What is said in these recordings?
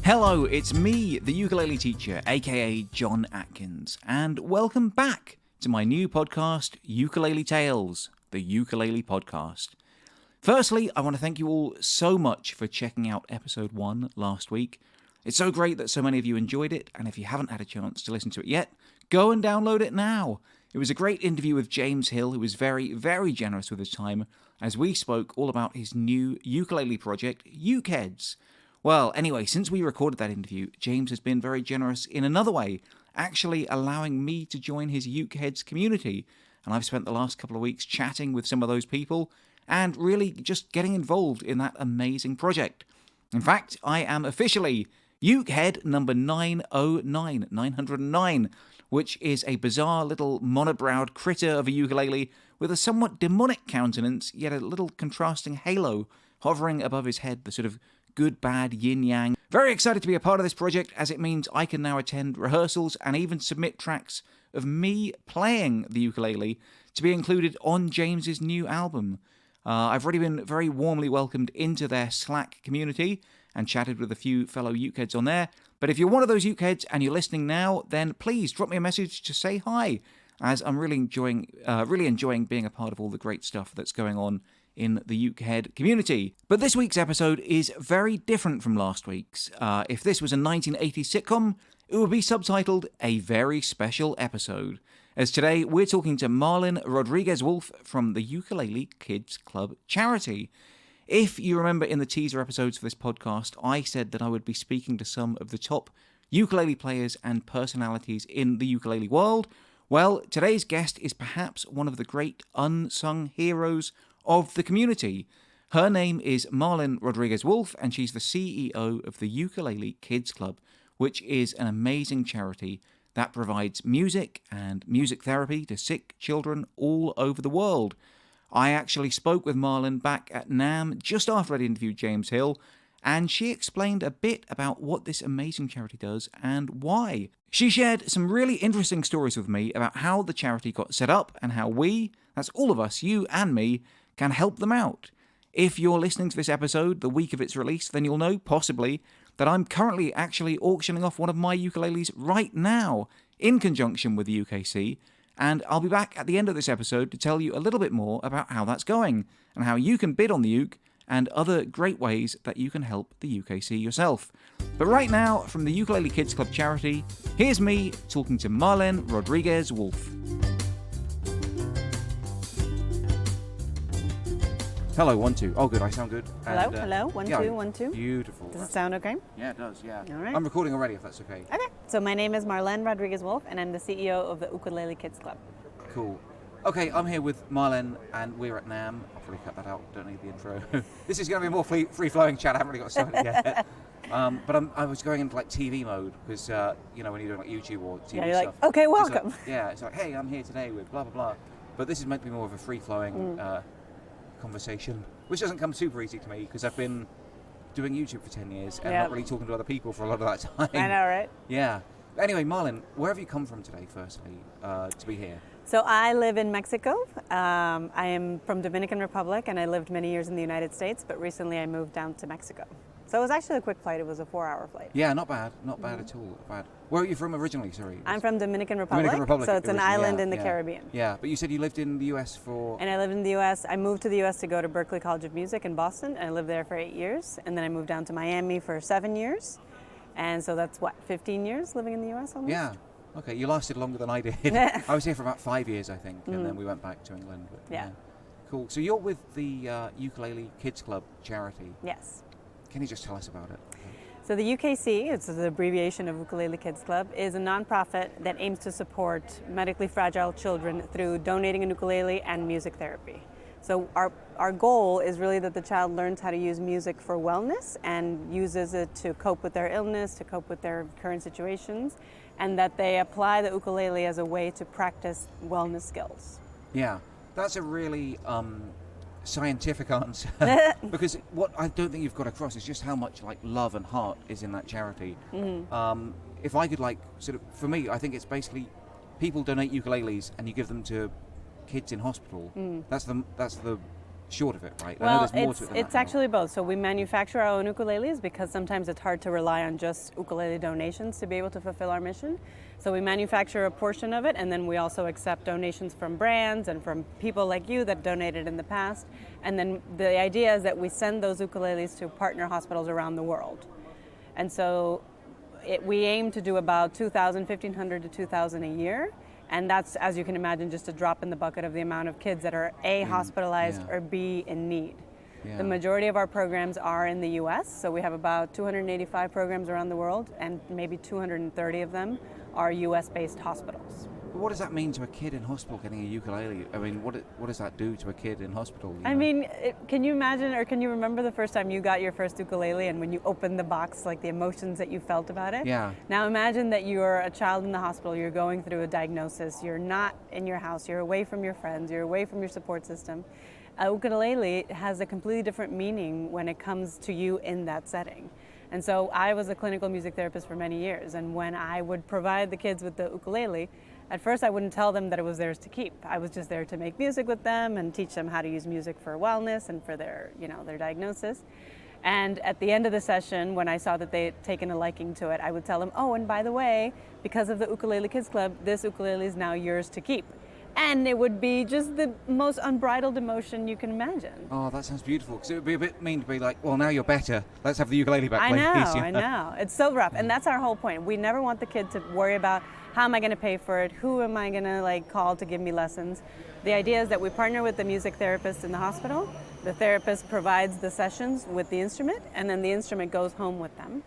Hello, it's me, the ukulele teacher, aka John Atkins, and welcome back to my new podcast, Ukulele Tales, the Ukulele Podcast. Firstly, I want to thank you all so much for checking out episode 1 last week. It's so great that so many of you enjoyed it, and if you haven't had a chance to listen to it yet, go and download it now. It was a great interview with James Hill, who was very, very generous with his time, as we spoke all about his new ukulele project, Ukulele. Well, anyway, since we recorded that interview, James has been very generous in another way, actually allowing me to join his Ukulele community. And I've spent the last couple of weeks chatting with some of those people and really just getting involved in that amazing project. In fact, I am officially Ukehead number 909, which is a bizarre little monobrowed critter of a ukulele with a somewhat demonic countenance, yet a little contrasting halo hovering above his head, the sort of good, bad, yin-yang. Very excited to be a part of this project, as it means I can now attend rehearsals and even submit tracks of me playing the ukulele to be included on James's new album. I've already been very warmly welcomed into their Slack community and chatted with a few fellow ukeheads on there. But if you're one of those ukeheads and you're listening now, then please drop me a message to say hi, as I'm really enjoying being a part of all the great stuff that's going on in the Ukehead community. But this week's episode is very different from last week's. If this was a 1980s sitcom, it would be subtitled A Very Special Episode, as today we're talking to Marlén Rodriguez Wolfe from the Ukulele Kids Club charity. If you remember in the teaser episodes for this podcast, I said that I would be speaking to some of the top ukulele players and personalities in the ukulele world. Well, today's guest is perhaps one of the great unsung heroes of the community. Her name is Marlén Rodriguez Wolfe, and she's the CEO of the Ukulele Kids Club, which is an amazing charity that provides music and music therapy to sick children all over the world. I actually spoke with Marlén back at NAMM just after I'd interviewed James Hill, and she explained a bit about what this amazing charity does and why. She shared some really interesting stories with me about how the charity got set up and how we, that's all of us, you and me, can help them out. If you're listening to this episode the week of its release, then you'll know, possibly, that I'm currently actually auctioning off one of my ukuleles right now in conjunction with the UKC, and I'll be back at the end of this episode to tell you a little bit more about how that's going and how you can bid on the uke and other great ways that you can help the UKC yourself. But right now, from the Ukulele Kids Club charity, here's me talking to Marlén Rodriguez Wolfe. Hello, 1, 2. Oh, good. I sound good. Hello, hello. 1, 2, 1, 2. Beautiful. Does it sound okay? Yeah, it does, yeah. All right. I'm recording already, if that's okay. Okay. So my name is Marlén Rodriguez Wolfe, and I'm the CEO of the Ukulele Kids Club. Cool. Okay, I'm here with Marlén, and we're at NAMM. I'll probably cut that out. Don't need the intro. This is going to be a more free-flowing chat. I haven't really got started yet. But I was going into like TV mode because, when you're doing like YouTube or TV yeah, you're stuff. like, okay, welcome. It's like, hey, I'm here today with blah, blah, blah. But this is meant to be more of a free-flowing conversation, which doesn't come super easy to me because I've been doing YouTube for 10 years and not really talking to other people for a lot of that time. I know, right? Yeah. Anyway, Marlén, where have you come from today, firstly, to be here? So I live in Mexico. I am from Dominican Republic, and I lived many years in the United States, but recently I moved down to Mexico. So it was actually a quick flight. It was a 4-hour flight. Yeah, not bad. Not bad at all. Not bad. Where are you from originally, sorry? I'm from Dominican Republic. So it's an island in the Caribbean. Yeah, but you said you lived in the US for... And I lived in the US. I moved to the US to go to Berklee College of Music in Boston, and I lived there for 8 years. And then I moved down to Miami for 7 years. And so that's 15 years living in the US almost? Yeah. Okay, you lasted longer than I did. I was here for about 5 years, I think, and then we went back to England. But, yeah. Cool. So you're with the Ukulele Kids Club charity. Yes. Can you just tell us about it? So the UKC, it's the abbreviation of Ukulele Kids Club, is a nonprofit that aims to support medically fragile children through donating an ukulele and music therapy. So our goal is really that the child learns how to use music for wellness and uses it to cope with their illness, to cope with their current situations, and that they apply the ukulele as a way to practice wellness skills. Yeah, that's a really scientific answer because what I don't think you've got across is just how much like love and heart is in that charity. If I could for me, I think it's basically people donate ukuleles and you give them to kids in hospital. That's the short of it, right? I know Well, there's more to it than it's that now. actually both. So we manufacture our own ukuleles because sometimes it's hard to rely on just ukulele donations to be able to fulfill our mission. So we manufacture a portion of it, and then we also accept donations from brands and from people like you that donated in the past. And then the idea is that we send those ukuleles to partner hospitals around the world. And so we aim to do about 2,000, 1,500 to 2,000 a year. And that's, as you can imagine, just a drop in the bucket of the amount of kids that are A, hospitalized, or B, in need. Yeah. The majority of our programs are in the US, so we have about 285 programs around the world, and maybe 230 of them are US-based hospitals. What does that mean to a kid in hospital getting a ukulele? I mean, what does that do to a kid in hospital? I mean, can you imagine, or can you remember the first time you got your first ukulele and when you opened the box, like the emotions that you felt about it? Yeah. Now imagine that you're a child in the hospital, you're going through a diagnosis, you're not in your house, you're away from your friends, you're away from your support system. A ukulele has a completely different meaning when it comes to you in that setting. And so I was a clinical music therapist for many years, and when I would provide the kids with the ukulele, at first I wouldn't tell them that it was theirs to keep. I was just there to make music with them and teach them how to use music for wellness and for their, their diagnosis. And at the end of the session, when I saw that they had taken a liking to it, I would tell them, oh, and by the way, because of the Ukulele Kids Club, this ukulele is now yours to keep. And it would be just the most unbridled emotion you can imagine. Oh, that sounds beautiful. Because it would be a bit mean to be like, well, now you're better. Let's have the ukulele back, I please. know, I know. It's so rough. And that's our whole point. We never want the kid to worry about how am I going to pay for it? Who am I going to call to give me lessons? The idea is that we partner with the music therapist in the hospital. The therapist provides the sessions with the instrument, and then the instrument goes home with them.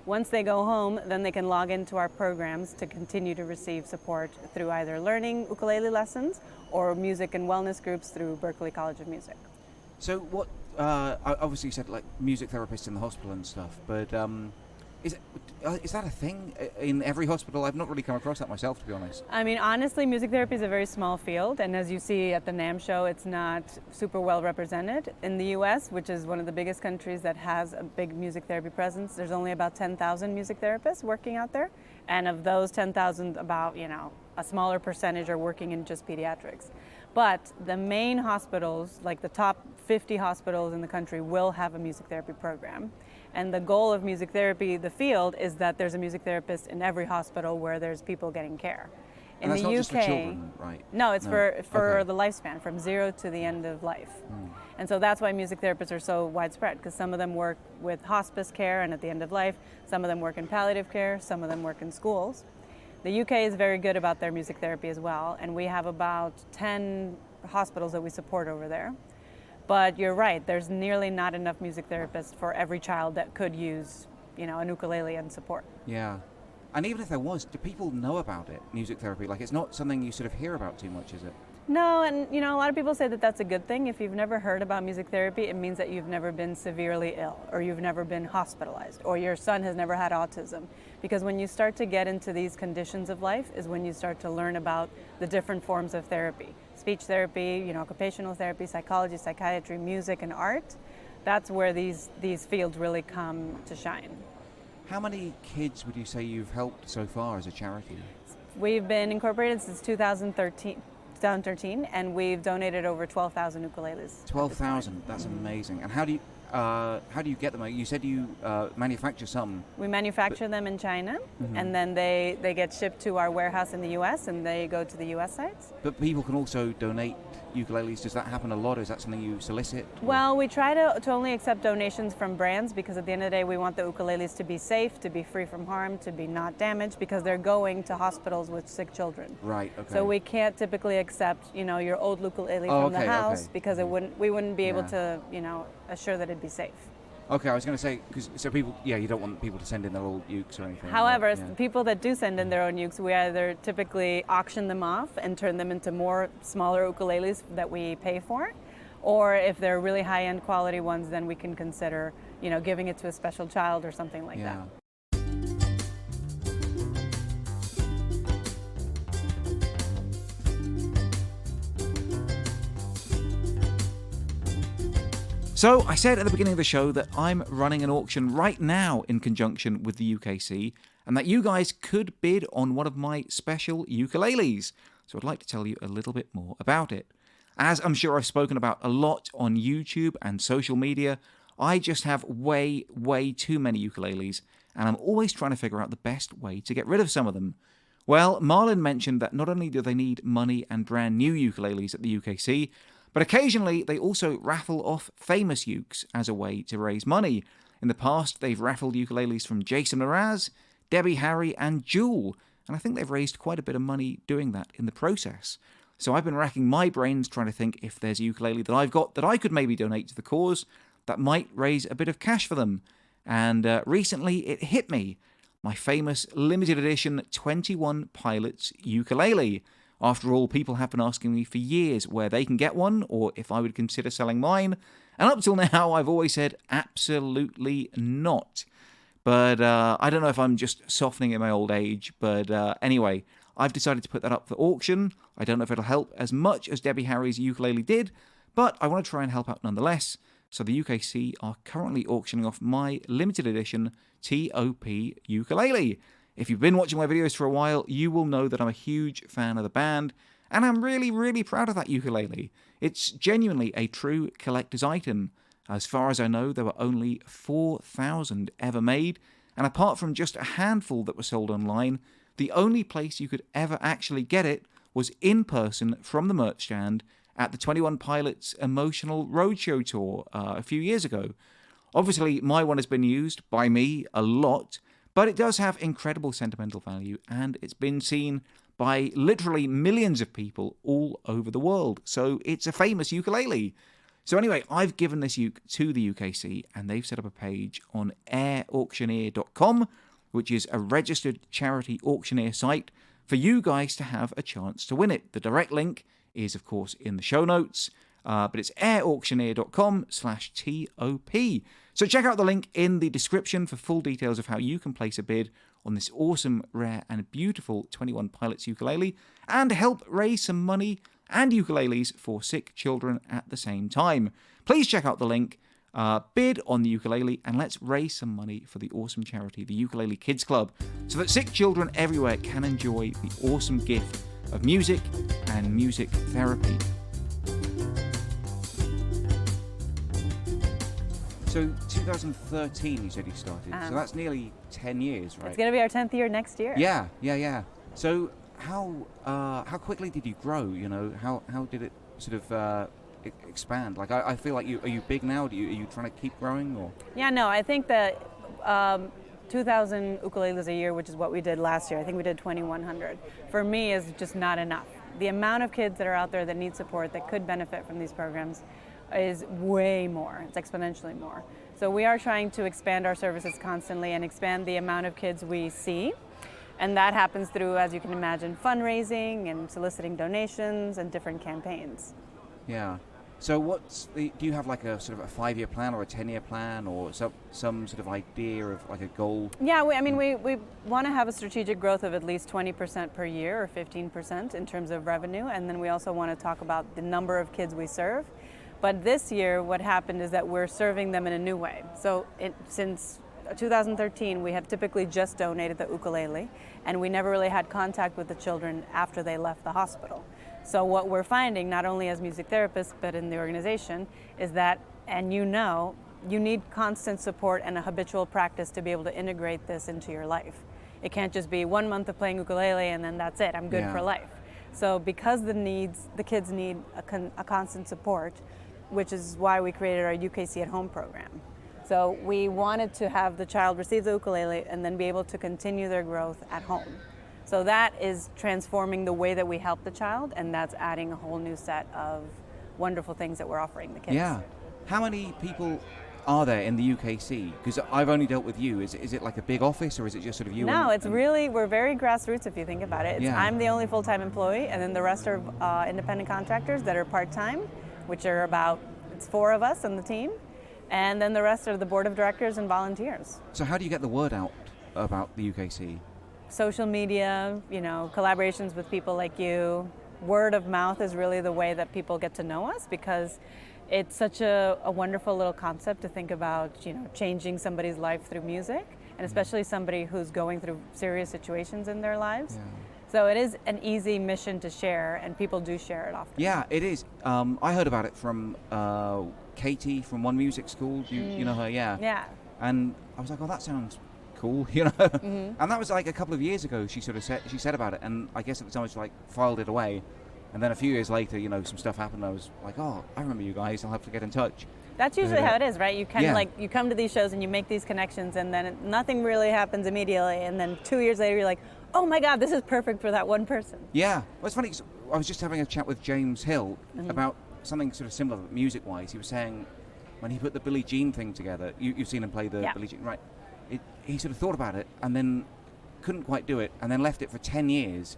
Once they go home, then they can log into our programs to continue to receive support through either learning ukulele lessons or music and wellness groups through Berklee College of Music. So what, obviously you said like music therapists in the hospital and stuff, but is that a thing in every hospital? I've not really come across that myself, to be honest. I mean, honestly, music therapy is a very small field, and as you see at the NAMM show, it's not super well represented. In the US, which is one of the biggest countries that has a big music therapy presence, there's only about 10,000 music therapists working out there, and of those 10,000, about, a smaller percentage are working in just pediatrics. But the main hospitals, like the top 50 hospitals in the country, will have a music therapy program. And the goal of music therapy, the field, is that there's a music therapist in every hospital where there's people getting care. In And that's the not UK, just for children, right? No, it's for Okay. the lifespan, from 0 to the end of life. And so that's why music therapists are so widespread, because some of them work with hospice care and at the end of life, some of them work in palliative care, some of them work in schools. The UK is very good about their music therapy as well, and we have about 10 hospitals that we support over there. But you're right, there's nearly not enough music therapists for every child that could use, an ukulele and support. Yeah. And even if there was, do people know about it, music therapy? Like, it's not something you sort of hear about too much, is it? No, and a lot of people say that that's a good thing. If you've never heard about music therapy, it means that you've never been severely ill, or you've never been hospitalized, or your son has never had autism. Because when you start to get into these conditions of life is when you start to learn about the different forms of therapy. Speech therapy, occupational therapy, psychology, psychiatry, music, and art. That's where these fields really come to shine. How many kids would you say you've helped so far as a charity? We've been incorporated since 2013, and we've donated over 12,000 ukuleles. 12,000, that's amazing. And how do you get them? You said you manufacture some. We manufacture them in China, and then they get shipped to our warehouse in the US, and they go to the US sites. But people can also donate ukuleles. Does that happen a lot? Is that something you solicit? Well, we try to only accept donations from brands, because at the end of the day, we want the ukuleles to be safe, to be free from harm, to be not damaged, because they're going to hospitals with sick children. Right, okay. So we can't typically accept, your old ukulele from the house, because we wouldn't be able to, assure that it'd be safe. Okay, I was going to say, you don't want people to send in their old ukes or anything. However, people that do send in their own ukes, we either typically auction them off and turn them into more smaller ukuleles that we pay for, or if they're really high-end quality ones, then we can consider, giving it to a special child or something like that. So I said at the beginning of the show that I'm running an auction right now in conjunction with the UKC, and that you guys could bid on one of my special ukuleles. So I'd like to tell you a little bit more about it. As I'm sure I've spoken about a lot on YouTube and social media, I just have way, way too many ukuleles, and I'm always trying to figure out the best way to get rid of some of them. Well, Marlén mentioned that not only do they need money and brand new ukuleles at the UKC, but occasionally they also raffle off famous ukes as a way to raise money. In the past, they've raffled ukuleles from Jason Mraz, Debbie Harry, and Jewel, and I think they've raised quite a bit of money doing that in the process. So I've been racking my brains trying to think if there's a ukulele that I've got that I could maybe donate to the cause that might raise a bit of cash for them. And recently it hit me. My famous limited edition 21 Pilots ukulele. After all, people have been asking me for years where they can get one or if I would consider selling mine. And up till now, I've always said absolutely not. But I don't know if I'm just softening in my old age. But anyway, I've decided to put that up for auction. I don't know if it'll help as much as Debbie Harry's ukulele did, but I want to try and help out nonetheless. So the UKC are currently auctioning off my limited edition TOP ukulele. If you've been watching my videos for a while, you will know that I'm a huge fan of the band, and I'm really, really proud of that ukulele. It's genuinely a true collector's item. As far as I know, there were only 4,000 ever made, and apart from just a handful that were sold online, the only place you could ever actually get it was in person from the merch stand at the 21 Pilots Emotional Roadshow Tour a few years ago. Obviously, my one has been used by me a lot, but it does have incredible sentimental value, and it's been seen by literally millions of people all over the world. So it's a famous ukulele. So anyway, I've given this uke to the UKC, and they've set up a page on airauctioneer.com, which is a registered charity auctioneer site for you guys to have a chance to win it. The direct link is, of course, in the show notes, but it's airauctioneer.com/TOP. So check out the link in the description for full details of how you can place a bid on this awesome, rare, and beautiful 21 Pilots ukulele and help raise some money and ukuleles for sick children at the same time. Please check out the link, bid on the ukulele, and let's raise some money for the awesome charity, the Ukulele Kids Club, so that sick children everywhere can enjoy the awesome gift of music and music therapy. So 2013 you said you started, so that's nearly 10 years, right? It's going to be our 10th year next year. Yeah. So how quickly did you grow, you know? How did it sort of expand? Like, I feel like are you big now? Are you trying to keep growing? Or? Yeah, no, I think that 2,000 ukuleles a year, which is what we did last year. I think we did 2,100. For me, is just not enough. The amount of kids that are out there that need support, that could benefit from these programs, is way more. It's exponentially more. So we are trying to expand our services constantly and expand the amount of kids we see. And that happens through, as you can imagine, fundraising and soliciting donations and different campaigns. Yeah. So do you have like a sort of a 5-year plan or a 10-year plan or some sort of idea of like a goal? Yeah, we want to have a strategic growth of at least 20% per year or 15% in terms of revenue. And then we also want to talk about the number of kids we serve. But this year, what happened is that we're serving them in a new way. So since 2013, we have typically just donated the ukulele, and we never really had contact with the children after they left the hospital. So what we're finding, not only as music therapists, but in the organization, is that, and you need constant support and a habitual practice to be able to integrate this into your life. It can't just be 1 month of playing ukulele and then that's it, I'm good for life. So because the kids need a constant support, which is why we created our UKC at Home program. So we wanted to have the child receive the ukulele and then be able to continue their growth at home. So that is transforming the way that we help the child, and that's adding a whole new set of wonderful things that we're offering the kids. Yeah. How many people are there in the UKC? Because I've only dealt with you. Is it like a big office, or is it just sort of you? No, we're very grassroots if you think about it. I'm the only full-time employee, and then the rest are independent contractors that are part-time, which are it's 4 of us on the team, and then the rest are the board of directors and volunteers. So how do you get the word out about the UKC? Social media, collaborations with people like you. Word of mouth is really the way that people get to know us, because it's such a wonderful little concept to think about, changing somebody's life through music, and especially somebody who's going through serious situations in their lives. Yeah. So it is an easy mission to share, and people do share it often. Yeah, it is. I heard about it from Katie from One Music School. You know her, yeah. Yeah. And I was like, oh, that sounds cool, you know. And that was like a couple of years ago. She said about it, and I guess at the time she like filed it away. And then a few years later, you know, some stuff happened. I was like, oh, I remember you guys. I'll have to get in touch. That's usually how it is, right? You kind of you come to these shows and you make these connections, and then nothing really happens immediately. And then 2 years later, you're like, oh my God, this is perfect for that one person. Yeah. Well, it's funny 'cause I was just having a chat with James Hill about something sort of similar, music-wise. He was saying when he put the Billie Jean thing together, you've seen him play the Billie Jean, right? He sort of thought about it and then couldn't quite do it, and then left it for 10 years.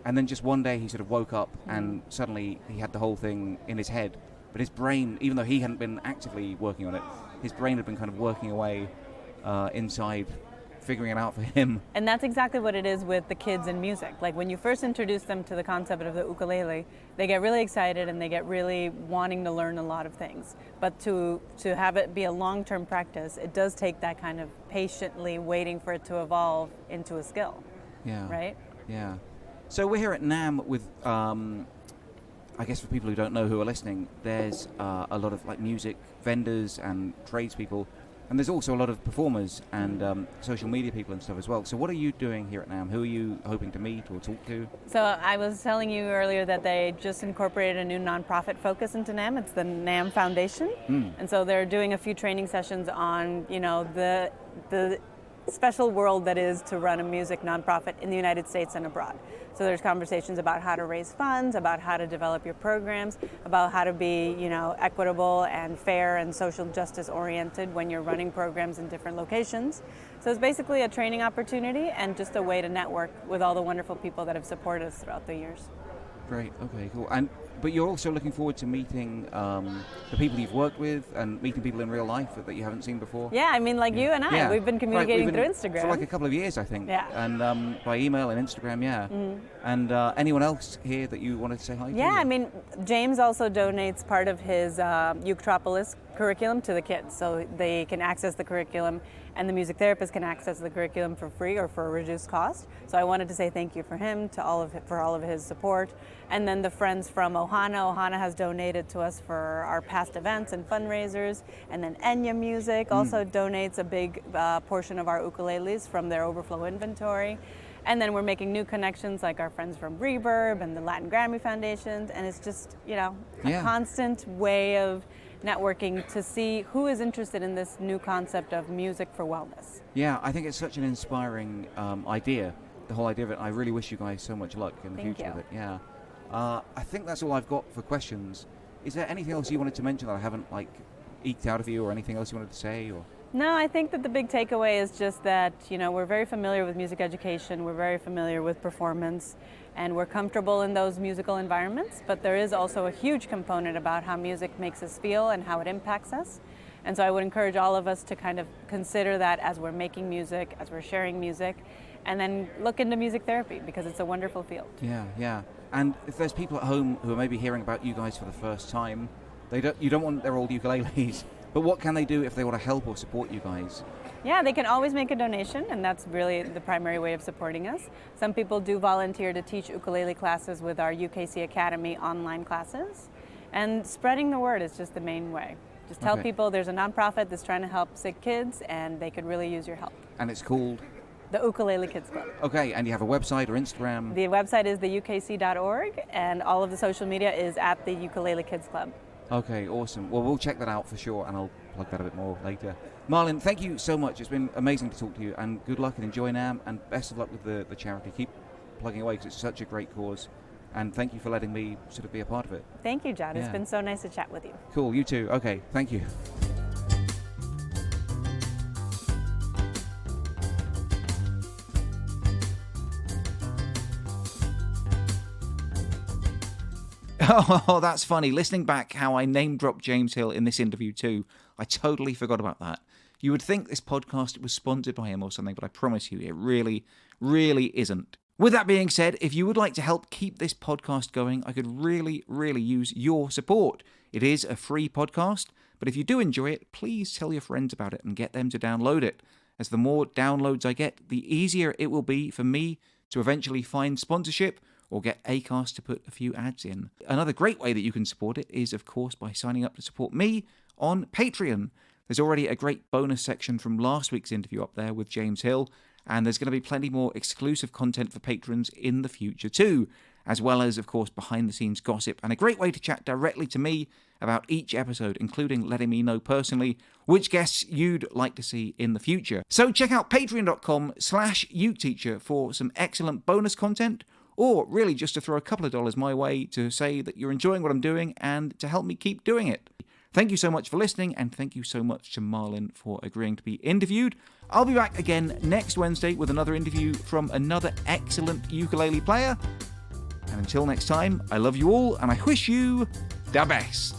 And then just one day he sort of woke up and suddenly he had the whole thing in his head. But his brain, even though he hadn't been actively working on it, his brain had been kind of working away inside, figuring it out for him. And that's exactly what it is with the kids in music. Like when you first introduce them to the concept of the ukulele, they get really excited and they get really wanting to learn a lot of things. But to have it be a long-term practice, it does take that kind of patiently waiting for it to evolve into a skill. Yeah. Right? Yeah. So we're here at NAMM with, I guess for people who don't know who are listening, there's a lot of like music vendors and tradespeople, and there's also a lot of performers and social media people and stuff as well. So what are you doing here at NAMM? Who are you hoping to meet or talk to? So I was telling you earlier that they just incorporated a new nonprofit focus into NAMM. It's the NAMM Foundation. And so they're doing a few training sessions on, you know, the special world that is to run a music nonprofit in the United States and abroad. So there's conversations about how to raise funds, about how to develop your programs, about how to be, you know, equitable and fair and social justice oriented when you're running programs in different locations. So it's basically a training opportunity and just a way to network with all the wonderful people that have supported us throughout the years. Great. Okay. Cool. But you're also looking forward to meeting the people you've worked with and meeting people in real life that you haven't seen before. Yeah, I mean, like you and I, we've been communicating through Instagram for like a couple of years, I think. Yeah. And by email and Instagram, yeah. And anyone else here that you wanted to say hi to? Yeah, I mean, James also donates part of his Uketropolis curriculum to the kids, so they can access the curriculum, and the music therapist can access the curriculum for free or for a reduced cost. So I wanted to say thank you for him, for all of his support. And then the friends from Ohana has donated to us for our past events and fundraisers. And then Enya Music also donates a big portion of our ukuleles from their overflow inventory. And then we're making new connections like our friends from Reverb and the Latin Grammy Foundations. And it's just, you know, a constant way of networking to see who is interested in this new concept of music for wellness. Yeah, I think it's such an inspiring idea, the whole idea of it. I really wish you guys so much luck in the future with it. Yeah. I think that's all I've got for questions. Is there anything else you wanted to mention that I haven't like eked out of you, or anything else you wanted to say? Or No, I think that the big takeaway is just that, you know, we're very familiar with music education, we're very familiar with performance, and we're comfortable in those musical environments, but there is also a huge component about how music makes us feel and how it impacts us. And so I would encourage all of us to kind of consider that as we're making music, as we're sharing music, and then look into music therapy because it's a wonderful field. Yeah, yeah. And if there's people at home who are maybe hearing about you guys for the first time, you don't want their old ukuleles, but what can they do if they want to help or support you guys? Yeah, they can always make a donation, and that's really the primary way of supporting us. Some people do volunteer to teach ukulele classes with our UKC Academy online classes, and spreading the word is just the main way. Just tell people there's a nonprofit that's trying to help sick kids, and they could really use your help. And it's called? The Ukulele Kids Club. Okay, and you have a website or Instagram? The website is theukc.org, and all of the social media is at the Ukulele Kids Club. Okay, awesome. Well, we'll check that out for sure, and I'll plug that a bit more later. Marlén, thank you so much. It's been amazing to talk to you, and good luck and enjoy NAMM, and best of luck with the charity. Keep plugging away because it's such a great cause, and thank you for letting me sort of be a part of it. Thank you, John. It's been so nice to chat with you. Cool, you too. Okay, thank you. Oh, that's funny. Listening back how I name-dropped James Hill in this interview too, I totally forgot about that. You would think this podcast was sponsored by him or something, but I promise you, it really, really isn't. With that being said, if you would like to help keep this podcast going, I could really, really use your support. It is a free podcast, but if you do enjoy it, please tell your friends about it and get them to download it. As the more downloads I get, the easier it will be for me to eventually find sponsorship or get Acast to put a few ads in. Another great way that you can support it is, of course, by signing up to support me on Patreon. There's already a great bonus section from last week's interview up there with James Hill, and there's going to be plenty more exclusive content for patrons in the future too, as well as, of course, behind-the-scenes gossip and a great way to chat directly to me about each episode, including letting me know personally which guests you'd like to see in the future. So check out patreon.com/uketeacher for some excellent bonus content, or really just to throw a couple of dollars my way to say that you're enjoying what I'm doing and to help me keep doing it. Thank you so much for listening, and thank you so much to Marlén for agreeing to be interviewed. I'll be back again next Wednesday with another interview from another excellent ukulele player. And until next time, I love you all, and I wish you the best.